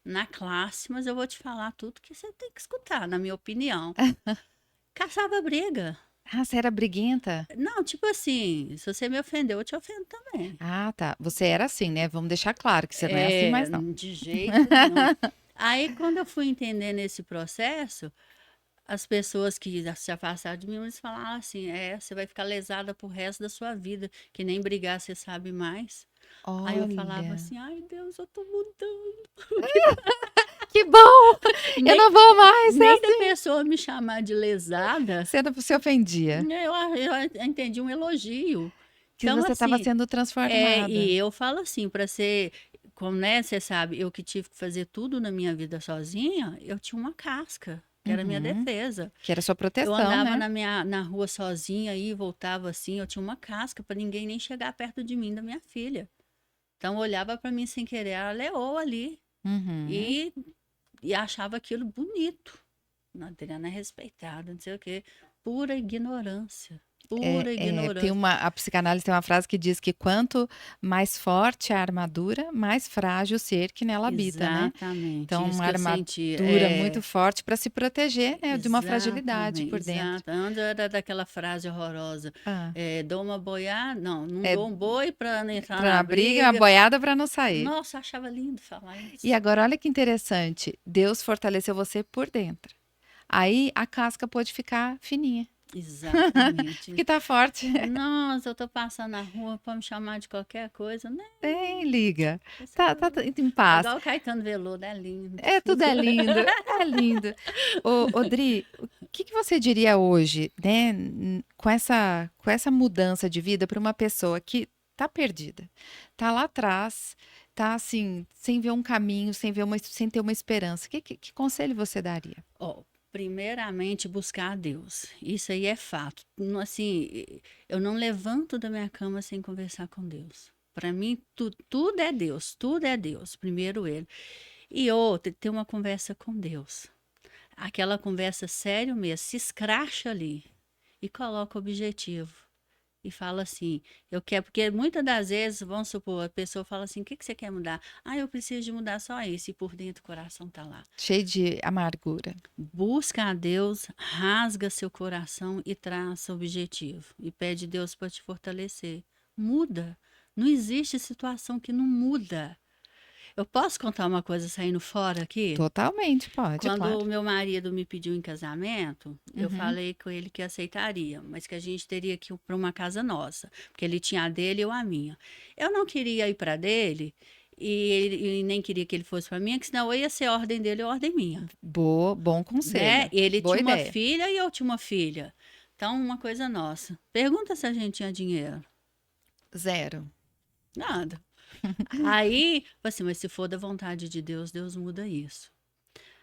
na classe, mas eu vou te falar tudo que você tem que escutar, na minha opinião. Caçava briga. Ah, você era briguenta? Não, tipo assim, se você me ofendeu, eu te ofendo também. Ah, tá. Você era assim, né? Vamos deixar claro que você não é assim mais não. De jeito nenhum. Aí, quando eu fui entender nesse processo, as pessoas que se afastaram de mim, eles falaram assim, você vai ficar lesada pro resto da sua vida, que nem brigar você sabe mais. Aí eu falava Olha, assim, ai Deus, eu tô mudando. que bom! Eu Nem, não vou mais ser nem da assim. pessoa me chamar de lesada, Você não se ofendia, eu entendi um elogio. que Então, você estava assim, sendo e transformada. eu falo assim, para ser, como né, você sabe, eu que tive que fazer tudo na minha vida sozinha, eu tinha uma casca, que era a minha Uhum. defesa. Que era sua Eu proteção, andava né? na rua sozinha e voltava assim, eu tinha uma casca para ninguém nem chegar perto de mim, da minha filha. Então, olhava para mim sem querer, a leoa ali, Uhum. e, e achava aquilo bonito. Não, Adriana é respeitada, não sei o quê. Pura ignorância. Pura Tem ignorância. a psicanálise tem uma frase que diz que quanto mais forte a armadura, mais frágil o ser que nela habita, né? Exatamente, Então, isso uma que eu senti. armadura muito forte para se proteger, né, de uma fragilidade Exatamente, por dentro. exato. Antes era daquela frase horrorosa. Ah, Dou uma boiada, não é dou um boi para não entrar para na uma briga, uma briga. boiada para não sair. Nossa, achava lindo falar E isso. agora, olha que interessante, Deus fortaleceu você por dentro. Aí a casca pode ficar fininha, Exatamente. porque tá forte. Nossa, eu tô passando na rua para me chamar de qualquer coisa, né? Nem liga. Esse Tá em É paz. igual o Caetano Veloso, é lindo. É, tudo é lindo, é lindo. Dri, o que que você diria hoje, né, com essa mudança de vida para uma pessoa que tá perdida, tá lá atrás, tá assim, sem ver um caminho, sem ter uma esperança. Que conselho você daria? Ó, Primeiramente, buscar a Deus. Isso aí é fato. Assim, eu não levanto da minha cama sem conversar com Deus. Para mim, tudo é Deus, tudo é Deus. Primeiro Ele. E outra, ter uma conversa com Deus. Aquela conversa séria mesmo, se escracha ali e coloca o objetivo. E fala assim, eu quero, porque muitas das vezes, vamos supor, a pessoa fala assim, o que você quer mudar? Ah, eu preciso de mudar só isso, e por dentro o coração tá lá. Cheio de amargura. Busca a Deus, rasga seu coração e traça o objetivo. E pede Deus para te fortalecer. Muda. Não existe situação que não muda. Eu posso contar uma coisa saindo fora aqui? Totalmente, pode, Quando claro. o meu marido me pediu em casamento, eu Uhum. falei com ele que aceitaria, mas que a gente teria que ir para uma casa nossa, porque ele tinha a dele e eu a minha. Eu não queria ir para dele e nem queria que ele fosse para minha, que senão ia ser ordem dele ou ordem minha, Bom né? conselho. Ele Boa tinha uma ideia. filha e eu tinha uma filha. Então, uma coisa nossa. Pergunta se a gente tinha dinheiro. Zero. Nada. Aí, assim, mas se for da vontade de Deus, Deus muda isso.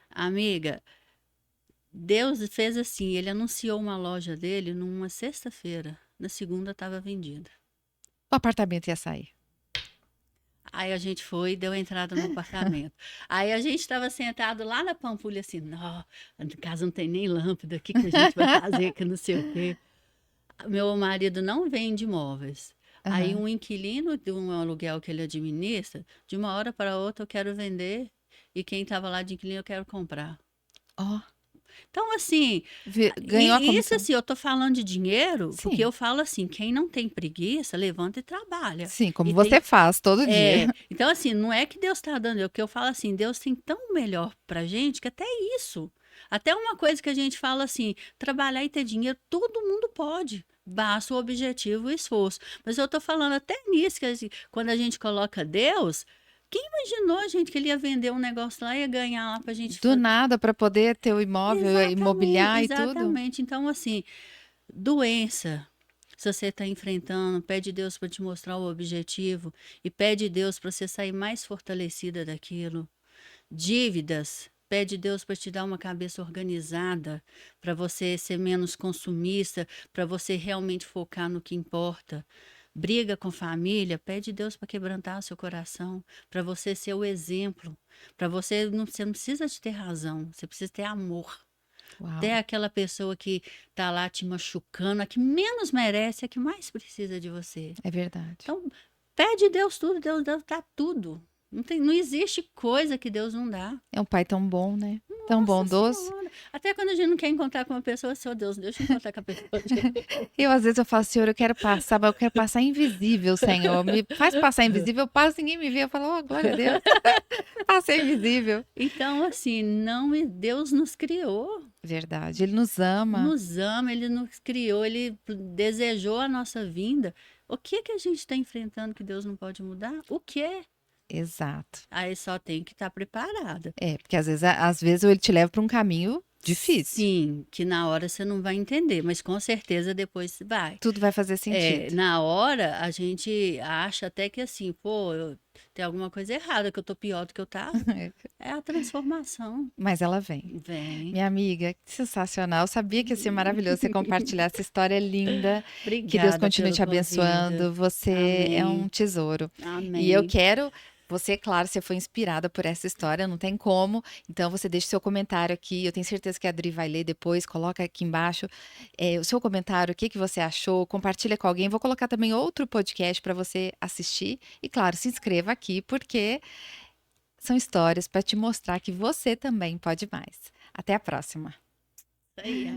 Amiga, Deus fez assim, ele anunciou uma loja dele numa sexta-feira, na segunda estava vendida. O apartamento ia sair. Aí a gente foi e deu entrada no apartamento. Aí a gente estava sentado lá na Pampulha assim, não, a casa não tem nem lâmpada, o que que a gente vai fazer, que não sei o quê. Meu marido não vende imóveis. Aí Aham. um inquilino de um aluguel que ele administra, de uma hora para outra eu quero vender e quem estava lá de inquilino eu quero comprar. Ó, Então, assim, ganhou a e isso comissão. assim, eu tô falando de dinheiro, porque Sim. eu falo assim, quem não tem preguiça, levanta e trabalha. Sim, como E você tem, faz todo dia. então assim, não é que Deus está dando, é o que eu falo assim, Deus tem tão melhor pra gente que até isso. Até uma coisa que a gente fala assim, trabalhar e ter dinheiro, todo mundo pode. Basta o objetivo e o esforço. Mas eu tô falando até nisso, que assim, quando a gente coloca Deus, quem imaginou, gente, que ele ia vender um negócio lá e ia ganhar lá pra gente Do nada para poder ter o imóvel, Exatamente, imobiliar e tudo. exatamente. Então, assim, doença, se você está enfrentando, pede Deus para te mostrar o objetivo e pede Deus para você sair mais fortalecida daquilo. Dívidas, pede Deus para te dar uma cabeça organizada, para você ser menos consumista, para você realmente focar no que importa. Briga com família, pede Deus para quebrantar seu coração, para você ser o exemplo, para você não precisa de ter razão, você precisa ter amor. Uau, Até aquela pessoa que tá lá te machucando, a que menos merece, é a que mais precisa de você. é verdade. Então, pede Deus tudo, Deus dá tudo. Não existe coisa que Deus não dá. É um pai tão bom, né? Tão Nossa bondoso. Senhora. Até quando a gente não quer encontrar com uma pessoa, seu Deus, deixa eu encontrar com a pessoa. Às vezes eu falo, Senhor, eu quero passar, mas eu quero passar invisível, Senhor. Me faz passar invisível, eu passo, ninguém me vê. Eu falo, oh, glória a Deus. Passei invisível. Então, assim, não, Deus nos criou, Verdade. Ele nos ama. nos ama, Ele nos criou, Ele desejou a nossa vinda. O que que a gente está enfrentando que Deus não pode mudar? O quê? Exato. Aí só tem que estar preparada. É, porque às vezes ele te leva para um caminho difícil. Sim, que na hora você não vai entender, mas com certeza depois você vai. Tudo vai fazer sentido. Na hora a gente acha até que assim, pô, tem alguma coisa errada, que eu tô pior do que eu tava. É a transformação. Mas ela vem. Vem. Minha amiga, que sensacional. Eu sabia que ia ser maravilhoso você compartilhar essa história linda. Que Deus Obrigada continue pelo te abençoando. convite. Você é um Amém. tesouro. E eu Amém. quero. Você, claro, você foi inspirada por essa história, não tem como. Então, você deixa o seu comentário aqui. Eu tenho certeza que a Adri vai ler depois. Coloca aqui embaixo o seu comentário, o que que você achou. Compartilha com alguém. Vou colocar também outro podcast para você assistir. E, claro, se inscreva aqui, porque são histórias para te mostrar que você também pode mais. Até a próxima. Isso aí,